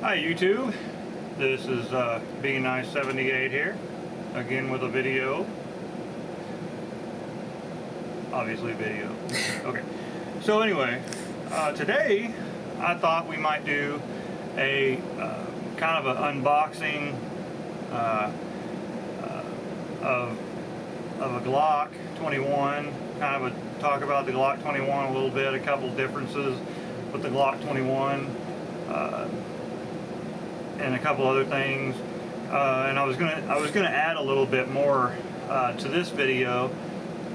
Hi YouTube, this is Being Nice 78 here, again with a video, obviously video. Okay, so anyway, today I thought we might do a kind of an unboxing of a Glock 21, kind of a talk about the Glock 21 a little bit, a couple differences with the Glock 21. And a couple other things, and I was gonna add a little bit more to this video,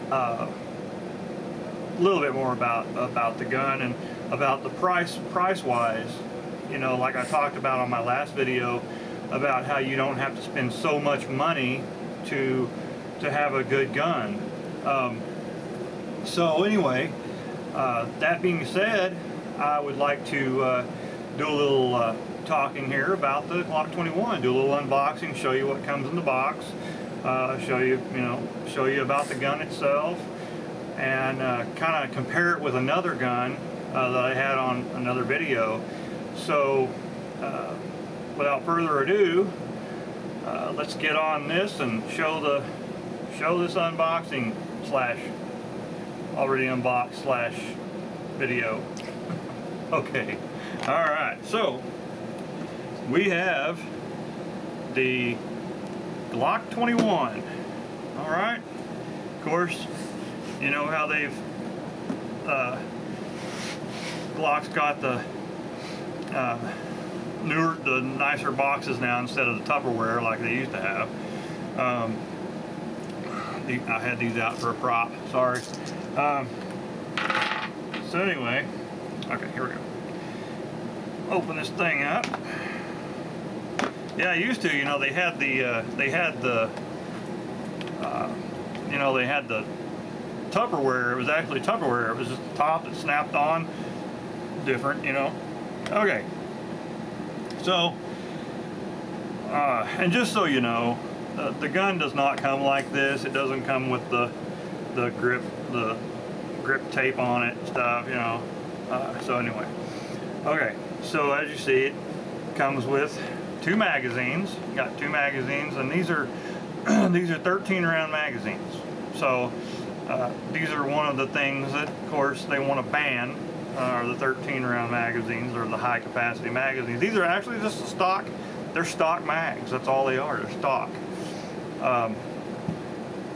a little bit more about the gun and about the price wise. You know, like I talked about on my last video about how you don't have to spend so much money to have a good gun. So anyway, that being said, I would like to do a little talking here about the Glock 21. Do a little unboxing, show you what comes in the box, show you about the gun itself, and kind of compare it with another gun that I had on another video. So without further ado, let's get on this and show this unboxing slash already unboxed slash video. Okay, all right, so we have the Glock 21. All right, of course, you know how they've Glock's got the nicer boxes now instead of the Tupperware like they used to have. I had these out for a prop, sorry. So anyway, okay, here we go. Open this thing up. Yeah, I used to, you know, they had the Tupperware. It was actually Tupperware. It was just the top that snapped on. Different, you know. Okay. So, and just so you know, the gun does not come like this. It doesn't come with the grip tape on it and stuff, you know. So anyway, okay. So as you see, it comes with two magazines. Got two magazines, and these are these are 13 round magazines. So these are one of the things that, of course, they want to ban, are the 13 round magazines, or the high capacity magazines. These are actually just a stock. They're stock mags. That's all they are. They're stock.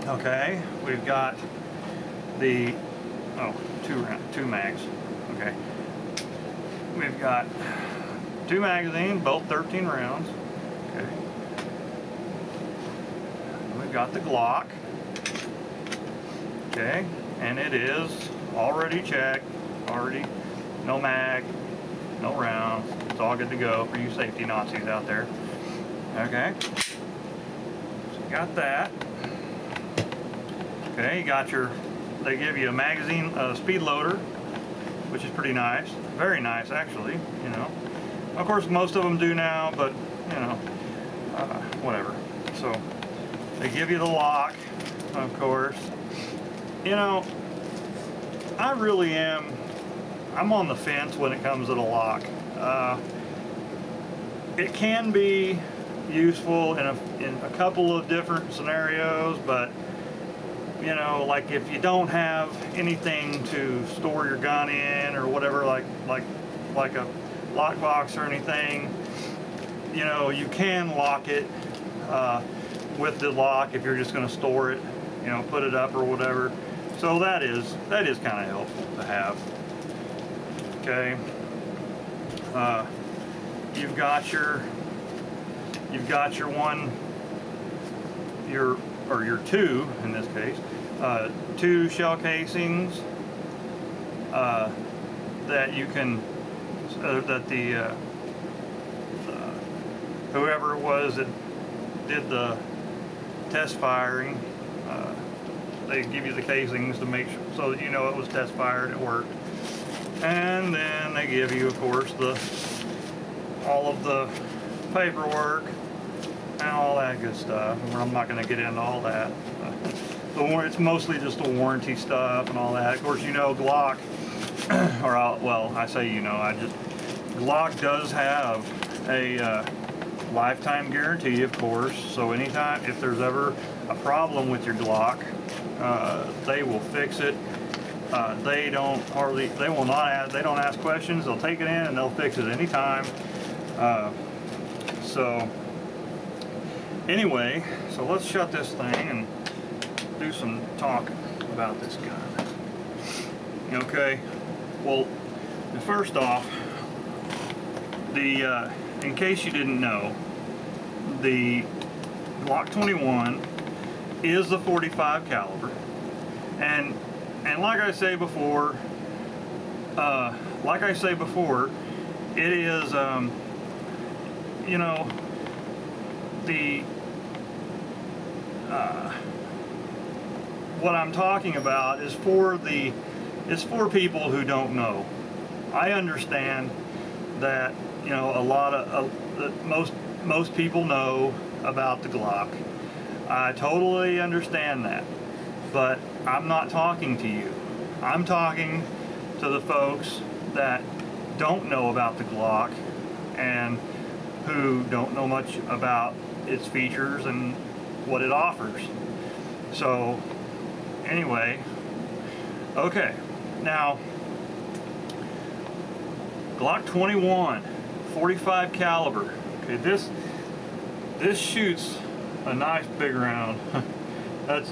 Okay, we've got the two mags. Okay, we've got two magazines, both 13 rounds. Okay. We've got the Glock. Okay, and it is already checked. Already, no mag, no rounds. It's all good to go for you safety Nazis out there. Okay. So you got that. Okay, you got they give you a magazine, speed loader, which is pretty nice. Very nice, actually, you know. Of course, most of them do now, but, you know, whatever. So, they give you the lock, of course. You know, I really am, I'm on the fence when it comes to the lock. It can be useful in a couple of different scenarios, but, you know, like if you don't have anything to store your gun in or whatever, like a lockbox or anything, you know, you can lock it with the lock if you're just going to store it, you know, put it up or whatever. So that is kind of helpful to have. Okay. You've got your one, your two in this case, two shell casings that you can. That the whoever it was that did the test firing, they give you the casings to make sure, so that you know it was test fired, it worked. And then they give you, of course, all of the paperwork and all that good stuff. And I'm not going to get into all that. It's mostly just the warranty stuff and all that. Of course, you know, Glock, well, I say, you know, Glock does have a lifetime guarantee, of course. So anytime, if there's ever a problem with your Glock, they will fix it. They don't ask questions. They'll take it in and they'll fix it anytime. So anyway, so let's shut this thing and do some talking about this gun. Okay, well, first off, in case you didn't know, the Glock 21 is the .45 caliber, and like I say before, it is, you know, what I'm talking about is for people who don't know. I understand that, you know, a lot of most people know about the Glock. I totally understand that, but I'm not talking to you. I'm talking to the folks that don't know about the Glock and who don't know much about its features and what it offers. So anyway, okay, now Glock 21, .45 caliber. Okay, this shoots a nice big round. That's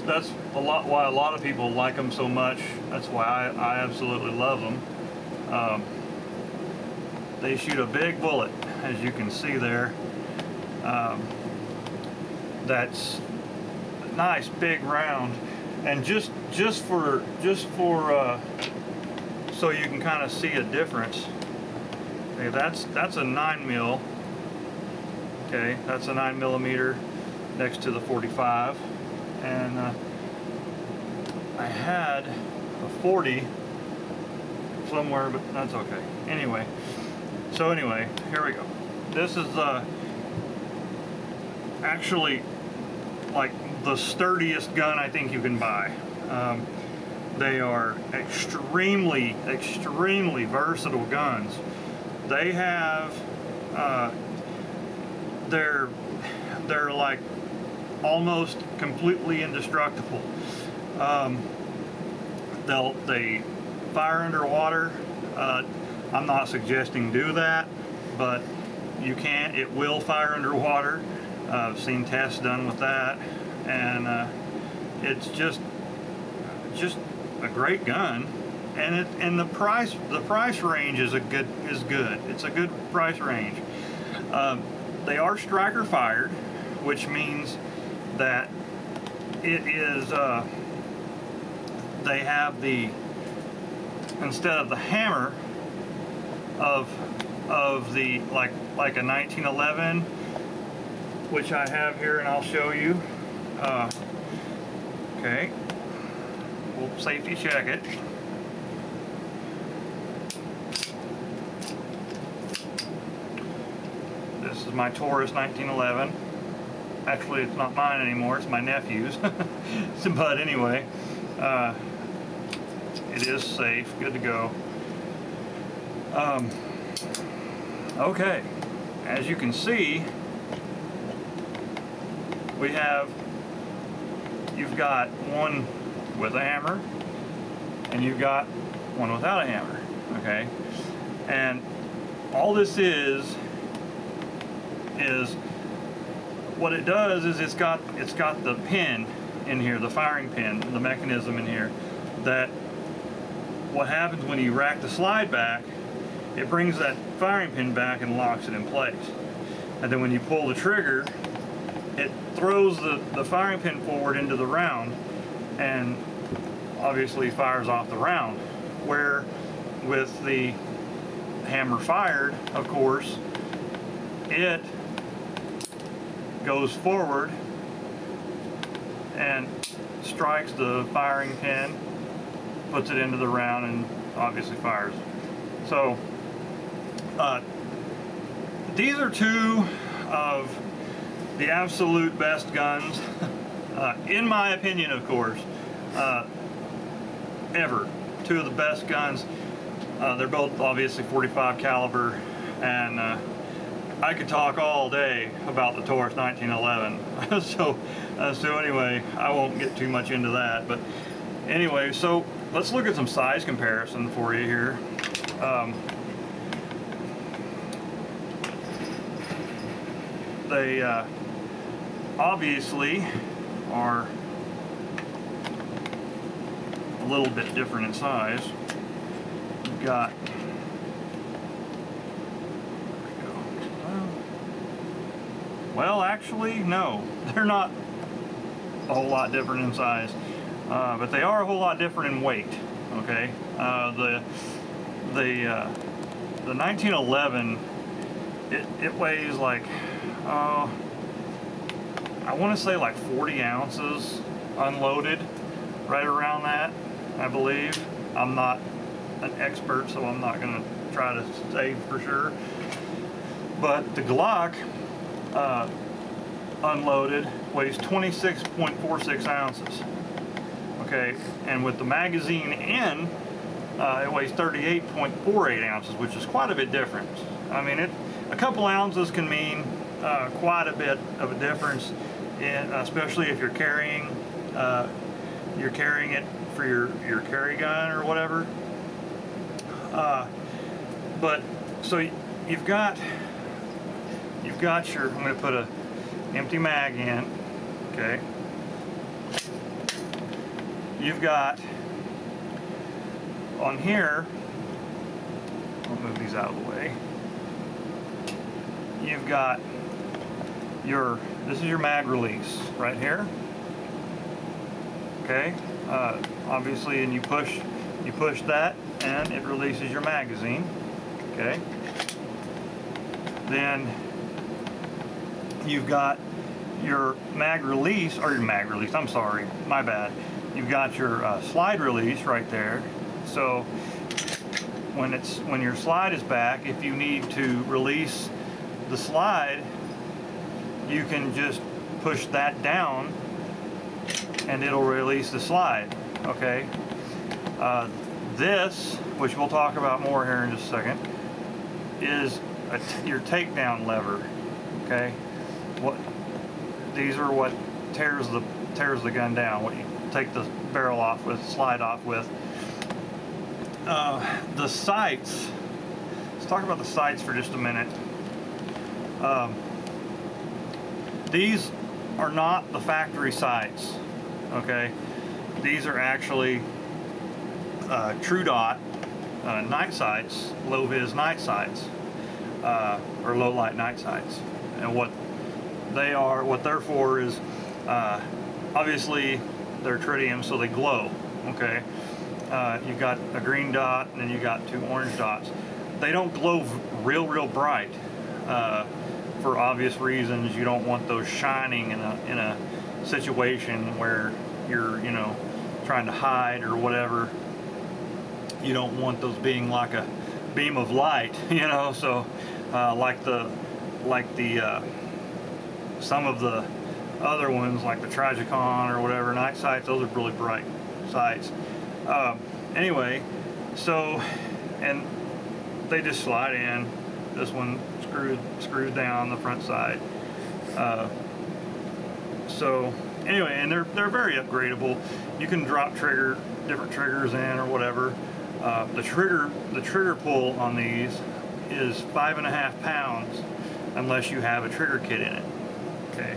why a lot of people like them so much. That's why I absolutely love them. They shoot a big bullet, as you can see there. That's a nice big round, and just for so you can kind of see a difference. Okay, that's a 9mm. Okay, that's a 9mm next to the .45, and I had a 40 somewhere, but that's okay. Anyway, here we go. This is actually like the sturdiest gun I think you can buy. They are extremely versatile guns. They have they're like almost completely indestructible. They fire underwater. I'm not suggesting do that, but you can. It will fire underwater. I've seen tests done with that, and it's just a great gun. And the price range is good. It's a good price range. They are striker fired, which means that it is. They have the, instead of the hammer of the like a 1911, which I have here, and I'll show you. Okay, we'll safety check it. This is my Taurus 1911. Actually, it's not mine anymore, it's my nephew's. But anyway, it is safe, good to go. Okay, as you can see, you've got one with a hammer, and you've got one without a hammer, okay? And all this is what it does is it's got the pin in here, the firing pin, the mechanism in here, that what happens when you rack the slide back, it brings that firing pin back and locks it in place. And then when you pull the trigger, it throws the firing pin forward into the round and obviously fires off the round. Where with the hammer fired, of course, it goes forward and strikes the firing pin, puts it into the round, and obviously fires. So these are two of the absolute best guns, in my opinion, of course, ever. Two of the best guns. They're both obviously .45 caliber, and I could talk all day about the Taurus 1911. So anyway, I won't get too much into that. But anyway, so let's look at some size comparison for you here. They obviously are a little bit different in size. You've got, well, actually, no, they're not a whole lot different in size, but they are a whole lot different in weight. Okay, the 1911, it weighs like, I want to say like 40 ounces unloaded, right around that, I believe. I'm not an expert, so I'm not going to try to say for sure. But the Glock unloaded weighs 26.46 ounces. Okay, and with the magazine in, it weighs 38.48 ounces, which is quite a bit different. I mean, a couple ounces can mean quite a bit of a difference, especially if you're carrying it for your carry gun or whatever. But so you've got your, I'm going to put a empty mag in. Okay, you've got on here, I'll move these out of the way. You've got this is your mag release right here. Okay, obviously, and you push that and it releases your magazine. Okay, then you've got your mag release, I'm sorry, my bad. You've got your slide release right there. So when your slide is back, if you need to release the slide, you can just push that down and it'll release the slide. Okay, this, which we'll talk about more here in just a second, is your takedown lever. Okay, these are what tears the gun down, what you take the barrel off with, slide off with. The sights, let's talk about the sights for just a minute. These are not the factory sights. Okay, these are actually True Dot night sights, low vis night sights, or low light night sights. And what they're for is, obviously they're tritium, so they glow. Okay, you got a green dot and then you got two orange dots. They don't glow real bright, for obvious reasons. You don't want those shining in a situation where you're, trying to hide or whatever. You don't want those being like a beam of light, so like the some of the other ones, like the Tragicon or whatever night sights, those are really bright sights. Anyway, so, and they just slide in. This one screws down the front side. So anyway, and they're very upgradable. You can drop different triggers in or whatever. The trigger pull on these is 5.5 pounds unless you have a trigger kit in it. Okay,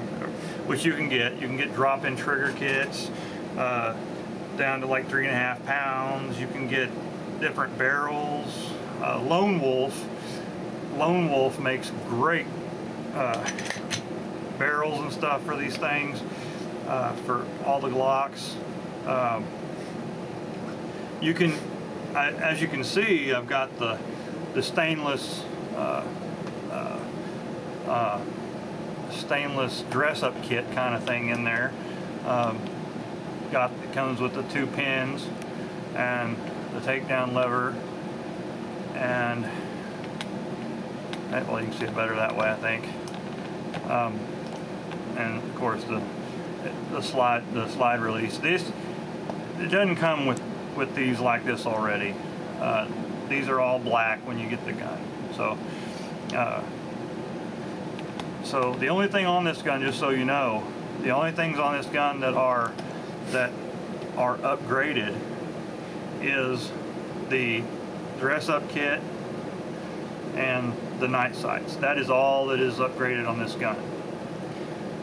which you can get drop-in trigger kits down to like 3.5 pounds. You can get different barrels. Lone Wolf makes great barrels and stuff for these things, for all the Glocks. You can, as you can see, I've got the stainless dress-up kit kind of thing in there. It comes with the 2 pins and the takedown lever, and well, you can see it better that way, I think. And of course the slide release. It doesn't come with these like this already. These are all black when you get the gun. So So the only thing on this gun, just so you know, the only things on this gun that are upgraded is the dress-up kit and the night sights. That is all that is upgraded on this gun.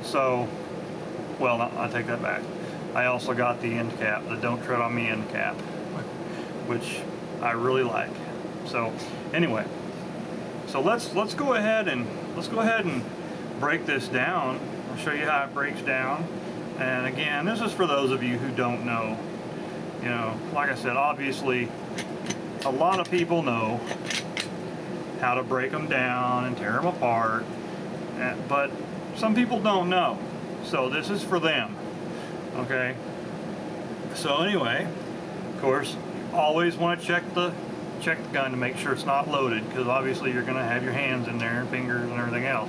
So, well, I take that back. I also got the end cap, the "Don't Tread on Me" end cap, which I really like. So, anyway, so let's go ahead and break this down. I'll show you how it breaks down. And again, this is for those of you who don't know. You know, like I said, obviously, a lot of people know how to break them down and tear them apart, but some people don't know. So this is for them, okay? So anyway, of course, always want to check the gun to make sure it's not loaded, because obviously you're going to have your hands in there and fingers and everything else.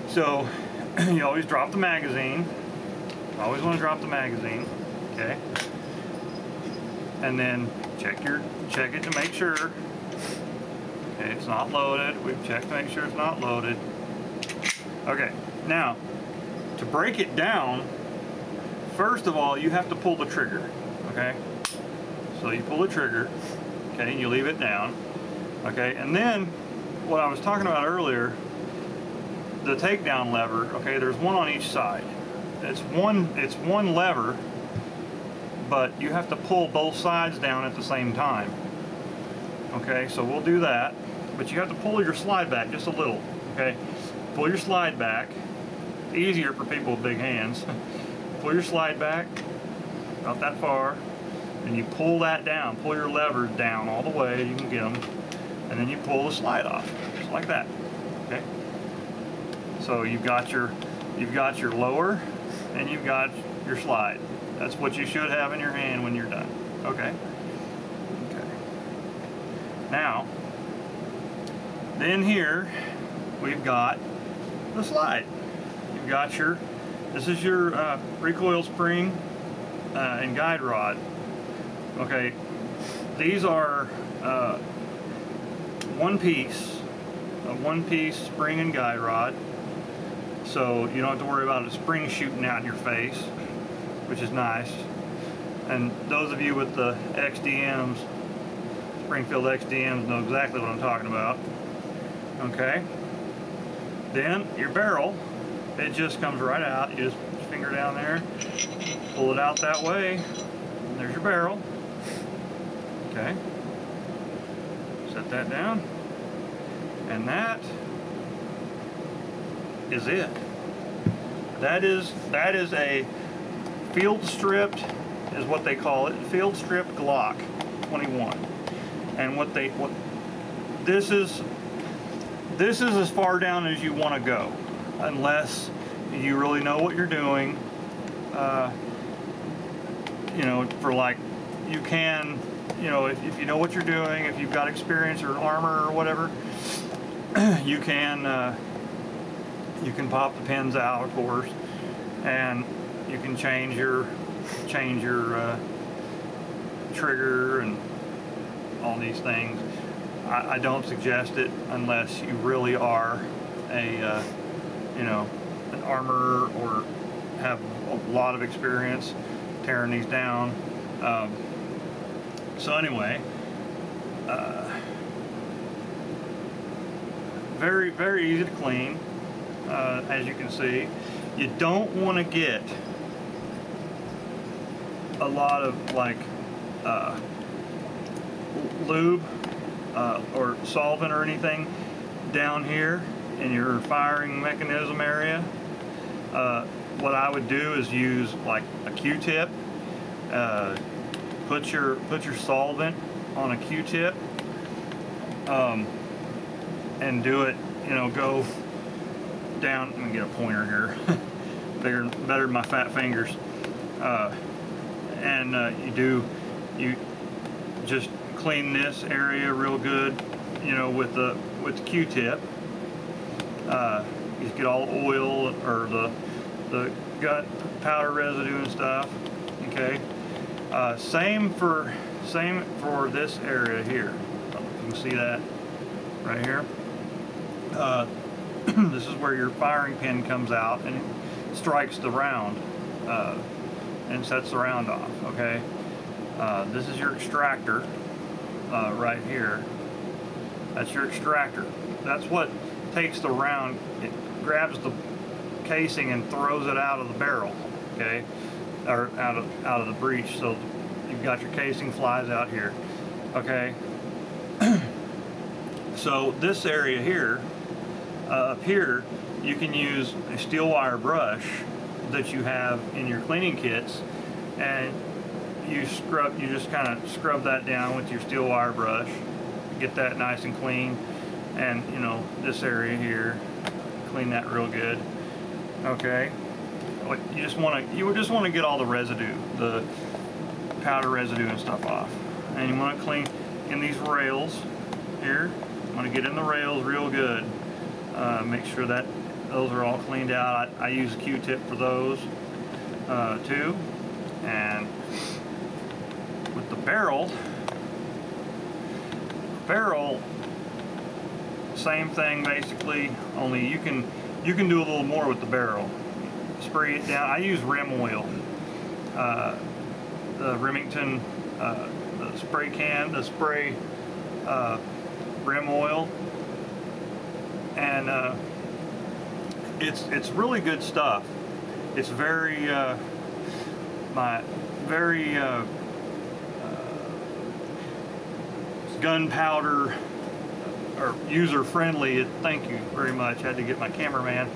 So you always drop the magazine. Always want to drop the magazine, okay? And then check it to make sure. Okay, it's not loaded. We've checked to make sure it's not loaded. Okay, now to break it down, first of all, you have to pull the trigger. Okay, so you pull the trigger. Okay, and you leave it down. Okay, and then what I was talking about earlier, the takedown lever. Okay, there's one on each side. It's one lever, but you have to pull both sides down at the same time. Okay, so we'll do that, but you have to pull your slide back just a little. Okay, pull your slide back. Easier for people with big hands. Pull your slide back about that far, and you pull that down. Pull your levers down all the way you can get them, and then you pull the slide off, just like that. Okay. So you've got your lower, and you've got your slide. That's what you should have in your hand when you're done. Okay. Okay. Now, then here we've got the slide. You've got this is your recoil spring and guide rod. Okay, these are one piece spring and guide rod, so you don't have to worry about a spring shooting out in your face, which is nice. And those of you with the XDMs, Springfield XDMs, know exactly what I'm talking about. Okay, then your barrel, it just comes right out. You just finger down there, pull it out that way, and there's your barrel. Okay, set that down, and that is it. That is a field stripped, is what they call it, field stripped Glock 21. And this is as far down as you want to go, unless you really know what you're doing. You know, for like, you can, you know, if you know what you're doing, if you've got experience or armor or whatever, you can pop the pins out, of course, and you can change your trigger and all these things. I don't suggest it unless you really are a you know, an armorer or have a lot of experience tearing these down. So anyway, very, very easy to clean. As you can see, you don't want to get a lot of like lube or solvent or anything down here in your firing mechanism area. What I would do is use like a Q-tip. Put your solvent on a Q-tip, and do it. You know, go down. Let me get a pointer here. better than my fat fingers. And you just clean this area real good. You know, with the Q-tip. You get all the oil or the gut powder residue and stuff. Okay. Same for this area here. You can see that right here. this is where your firing pin comes out and it strikes the round and sets the round off. Okay, this is your extractor right here. That's your extractor. That's what takes the round. It grabs the casing and throws it out of the barrel. Okay, or out of the breech. So you've got your casing flies out here. Okay. So this area here, up here, you can use a steel wire brush that you have in your cleaning kits, and you just kind of scrub that down with your steel wire brush, get that nice and clean, and you know, this area here, clean that real good. Okay, you just want to get all the residue, the powder residue and stuff off, and you want to clean in these rails here. I'm going to get in the rails real good. Make sure that those are all cleaned out. I use a Q-tip for those too. And with the barrel, same thing basically. Only you can do a little more with the barrel. Spray it down. I use rim oil. The Remington the spray can, the spray rim oil, and it's really good stuff. It's very gunpowder or user friendly. Thank you very much. Had to get my cameraman.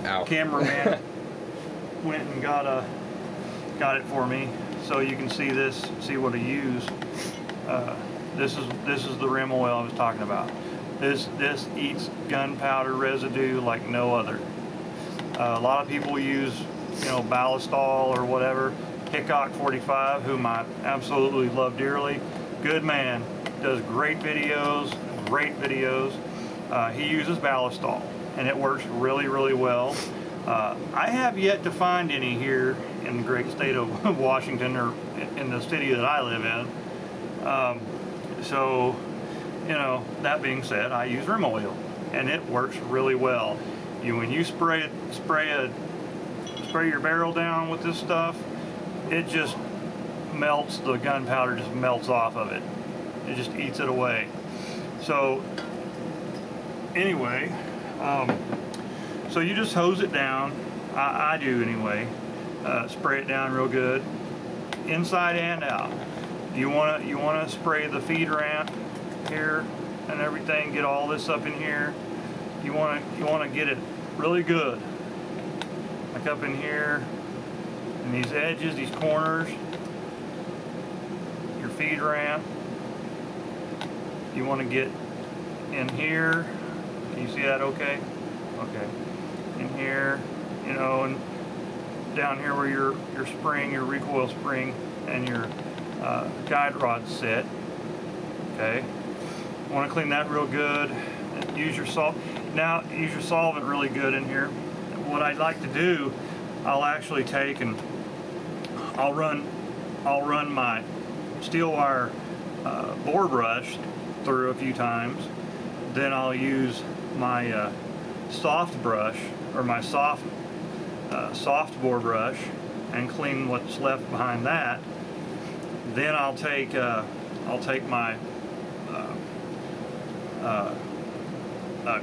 Ow. Cameraman went and got it for me, so you can see this. See what I use. This is the rim oil I was talking about. This eats gunpowder residue like no other. A lot of people use, you know, Ballistol or whatever. Hickok 45, whom I absolutely love dearly. Good man, does great videos. He uses Ballistol, and it works really, really well. I have yet to find any here in the great state of Washington, or in the city that I live in. So, you know, that being said, I use rim oil, and it works really well. When you spray your barrel down with this stuff, it just melts, the gunpowder just melts off of it. It just eats it away. So, anyway, so you just hose it down. I do anyway. Spray it down real good, inside and out. You wanna spray the feed ramp here and everything. Get all this up in here. You wanna get it really good, like up in here, and these edges, these corners. Your feed ramp. You want to get in here. Can you see that? Okay. Okay. In here, you know, and down here where your spring, your recoil spring, and your guide rod sit. Okay. You want to clean that real good. Use your salt. Now, use your solvent really good in here. What I'd like to do, I'll actually take and I'll run my steel wire bore brush through a few times. Then I'll use my soft brush, or my soft bore brush, and clean what's left behind that. Then I'll take my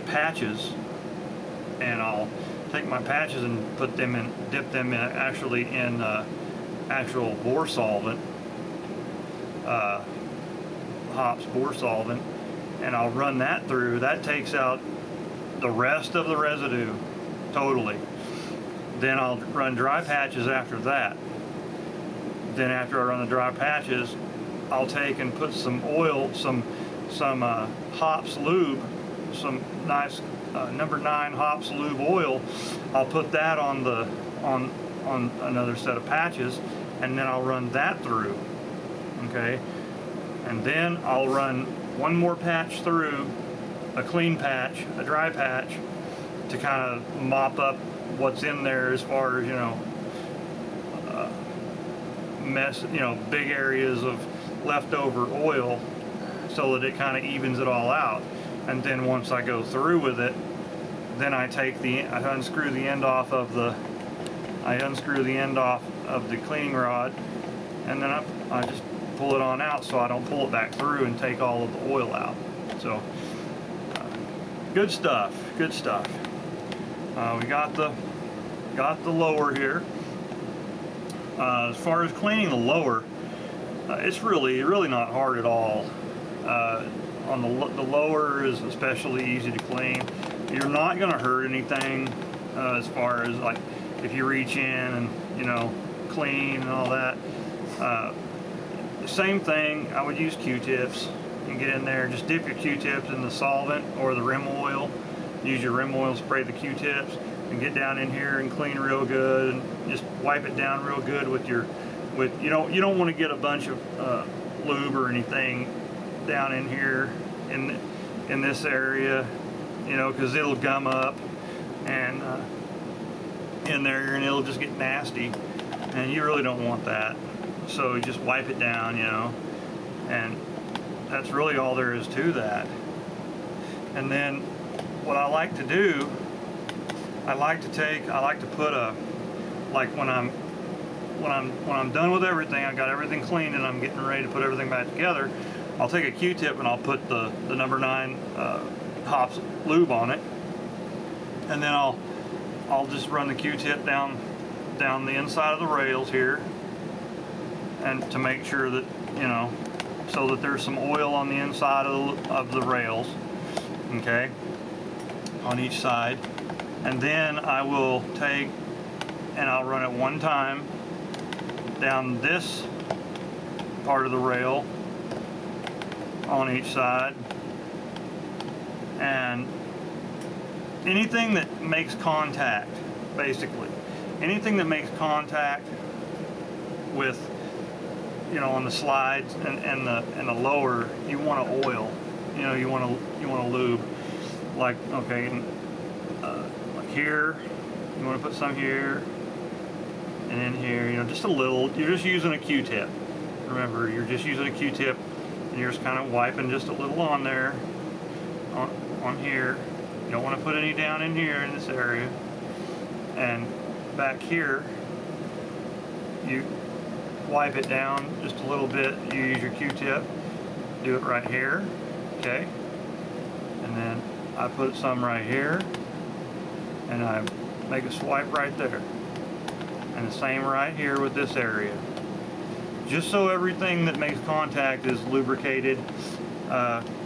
patches, and I'll take my patches and dip them in actual bore solvent, hops bore solvent, and I'll run that through. That takes out the rest of the residue totally. Then I'll run dry patches after that. Then after I run the dry patches, I'll take and put some oil, some Hops lube, some nice number 9 Hops lube oil. I'll put that on another set of patches, and then I'll run that through. Okay, and then I'll run one more patch through, a clean patch, a dry patch, to kind of mop up what's in there as far as, you know, big areas of leftover oil, so that it kind of evens it all out. And then once I go through with it, then I unscrew the end off of the cleaning rod, and then I just pull it on out so I don't pull it back through and take all of the oil out. So good stuff, good stuff. We got the lower here. As far as cleaning the lower, it's really not hard at all. On the lower is especially easy to clean. You're not going to hurt anything as far as like if you reach in and clean and all that. Same thing, I would use Q-tips and get in there, just dip your Q-tips in the solvent or the rim oil. Use your rim oil, spray the Q-tips, and get down in here and clean real good, and just wipe it down real good with you don't want to get a bunch of lube or anything down in here in this area, because it'll gum up and in there, and it'll just get nasty, and you really don't want that. So you just wipe it down, and that's really all there is to that. And then what I like to do, I like to put when I'm done with everything, I got everything cleaned and I'm getting ready to put everything back together, I'll take a Q-tip and I'll put the number 9 Hops lube on it, and then I'll just run the Q-tip down the inside of the rails here, and to make sure that so that there's some oil on the inside of the rails, okay, on each side. And then I will take and I'll run it one time down this part of the rail on each side, and anything that makes contact, basically anything that makes contact with on the slides and the lower, you want to oil, you want to lube, like okay, like here, you want to put some here and in here, just a little. You're just using a Q-tip. Remember, you're just using a Q-tip, and you're just kind of wiping just a little on there, on here. You don't want to put any down in here in this area, and back here you wipe it down just a little bit. You use your Q-tip, do it right here, okay, and then I put some right here, and I make a swipe right there, and the same right here with this area, just so everything that makes contact is lubricated,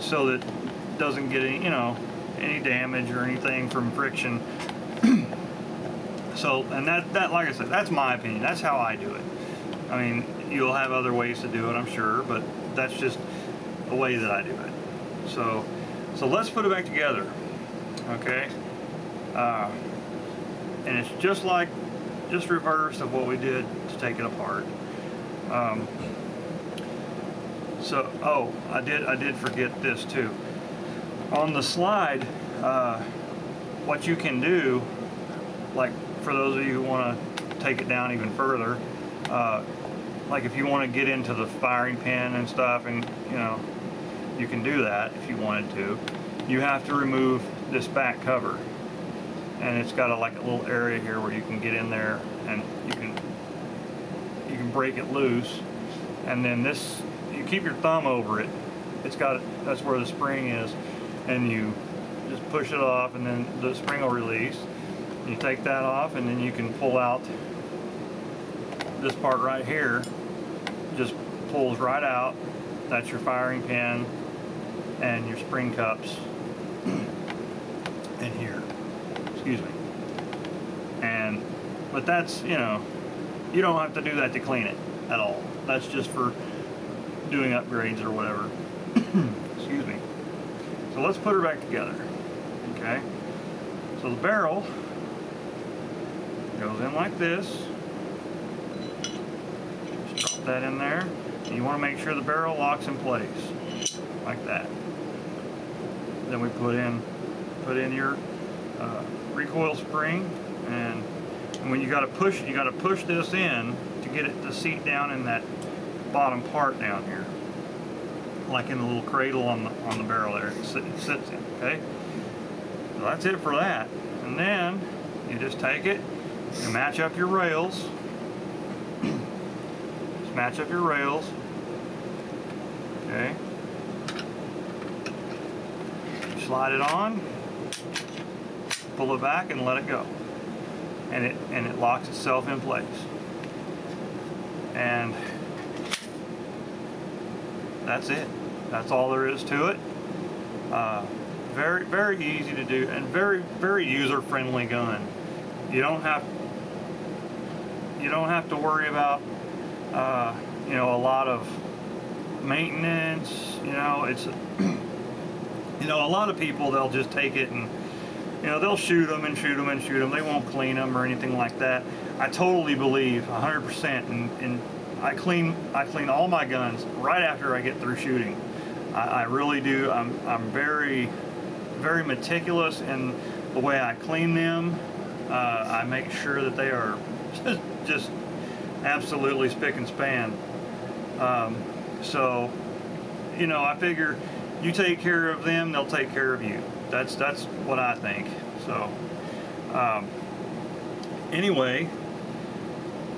so that it doesn't get any any damage or anything from friction. So, and that like I said, that's my opinion. That's how I do it. I mean, you'll have other ways to do it, I'm sure, but that's just the way that I do it. So let's put it back together, okay? And it's just reverse of what we did to take it apart. I did forget this too. On the slide, what you can do, like for those of you who want to take it down even further, like if you want to get into the firing pin and stuff, and you can do that if you wanted to. You have to remove this back cover, and it's got like a little area here where you can get in there and you can break it loose, and then this, you keep your thumb over it. That's where the spring is, and you just push it off, and then the spring will release. You take that off, and then you can pull out this part right here. Just pulls right out. That's your firing pin and your spring cups in here. Excuse me. But that's, you don't have to do that to clean it at all. That's just for doing upgrades or whatever. Excuse me. So let's put her back together. Okay. So the barrel goes in like this. Just drop that in there. And you want to make sure the barrel locks in place like that. Then we put in your recoil spring, and when you got to push this in to get it to seat down in that bottom part down here, like in the little cradle on the barrel there. It sits in. Okay. So that's it for that. And then you just take it, you match up your rails. Just match up your rails. Okay. Slide it on, pull it back, and let it go. And it locks itself in place. And that's it. That's all there is to it. Very, very easy to do, and very, very user-friendly gun. You don't have to worry about you know, a lot of maintenance. You know, it's you know, a lot of people, they'll just take it and, you know, they'll shoot them and shoot them and shoot them. They won't clean them or anything like that. I totally believe 100%, and I clean all my guns right after I get through shooting. I really do. I'm very, very meticulous in the way I clean them. I make sure that they are just absolutely spick and span. So, you know, I figure you take care of them, they'll take care of you. That's what I think. So, anyway,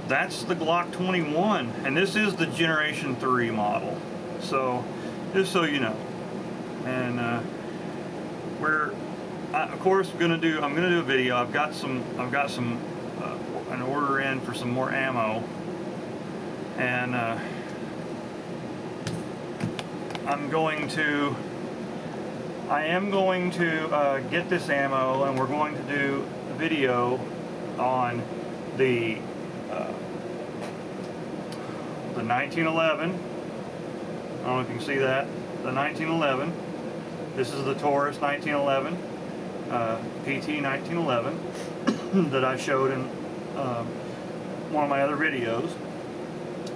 that's the Glock 21, and this is the Generation 3 model. So, just so you know. And of course, I'm gonna do a video. I've got an order in for some more ammo, and I am going to get this ammo, and we're going to do a video on the 1911. I don't know if you can see that. The 1911. This is the Taurus 1911, PT 1911 that I showed in one of my other videos,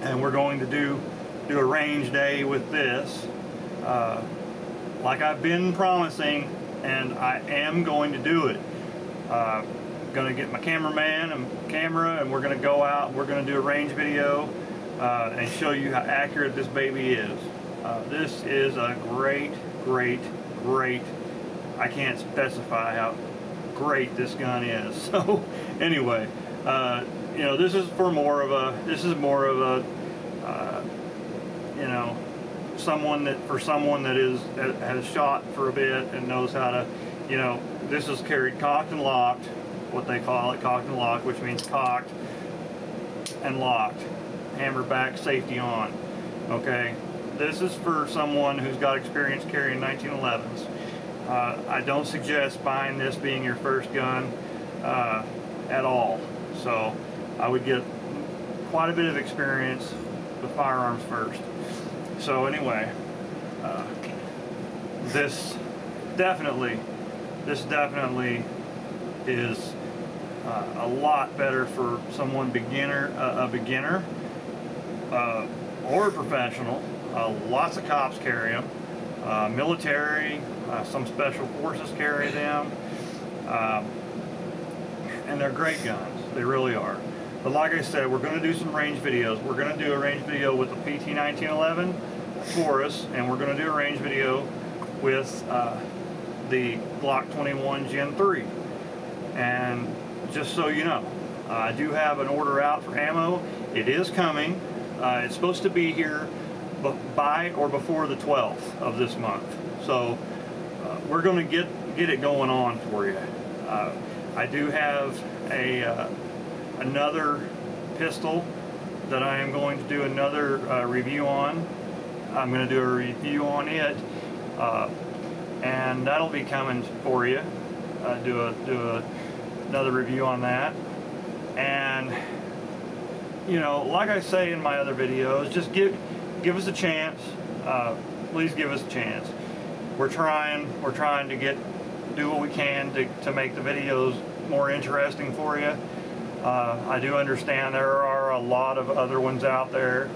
and we're going to do a range day with this, like I've been promising, and I am going to do it. Going to get my cameraman and camera, and we're going to go out. We're going to do a range video and show you how accurate this baby is. This is a great. I can't specify how great this gun is. So anyway, you know, this is more of a you know, someone that has shot for a bit and knows how to, you know, this is carried cocked and locked, what they call it, cocked and locked, which means cocked and locked, hammer back, safety on. Okay, this is for someone who's got experience carrying 1911s. I don't suggest buying this being your first gun at all. So I would get quite a bit of experience with firearms first. So anyway, this definitely is a lot better for someone a beginner or a professional. Lots of cops carry them, military, some special forces carry them, and they're great guns. They really are. But like I said, we're going to do some range videos. We're going to do a range video with the PT 1911 Taurus, and we're going to do a range video with the Glock 21 Gen 3. And just so you know, I do have an order out for ammo. It is coming. It's supposed to be here by or before the 12th of this month. So we're going to get it going on for you. I do have another pistol that I am going to do another review on. I'm going to do a review on it, and that'll be coming for you. Another review on that. And you know, like I say in my other videos, just give us a chance. Please give us a chance. We're trying to do what we can to make the videos more interesting for you. I do understand there are a lot of other ones out there,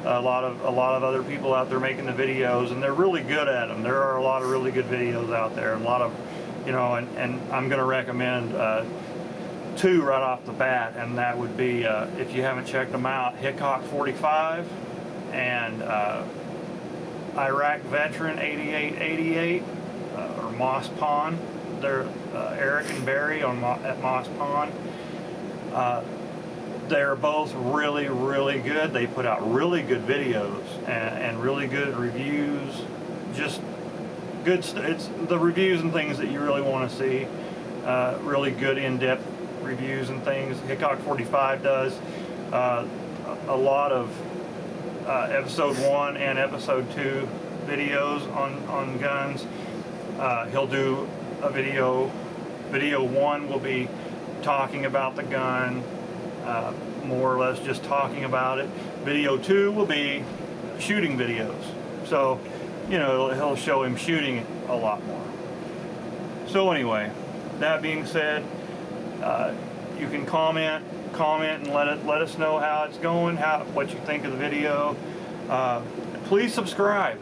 a lot of other people out there making the videos, and they're really good at them. There are a lot of really good videos out there, and a lot of, you know, and I'm going to recommend two right off the bat, and that would be, if you haven't checked them out, Hickok 45 and Iraq Veteran 8888, or Moss Pawn. they're Eric and Barry at Moss Pond. They're both really, really good. They put out really good videos and really good reviews. Just good. It's the reviews and things that you really want to see. Really good in-depth reviews and things. Hickok 45 does a lot of episode 1 and episode 2 videos on guns. He'll do a video. Video 1 will be talking about the gun, more or less just talking about it. Video 2 will be shooting videos. So, you know, he'll show him shooting it a lot more. So anyway, that being said, you can comment and let us know how it's going, what you think of the video. Please subscribe.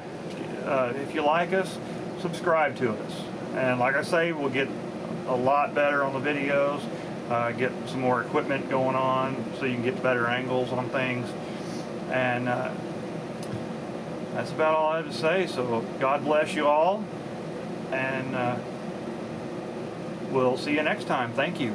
If you like us, subscribe to us. And like I say, we'll get a lot better on the videos, get some more equipment going on so you can get better angles on things. And that's about all I have to say. So God bless you all, and we'll see you next time. Thank you.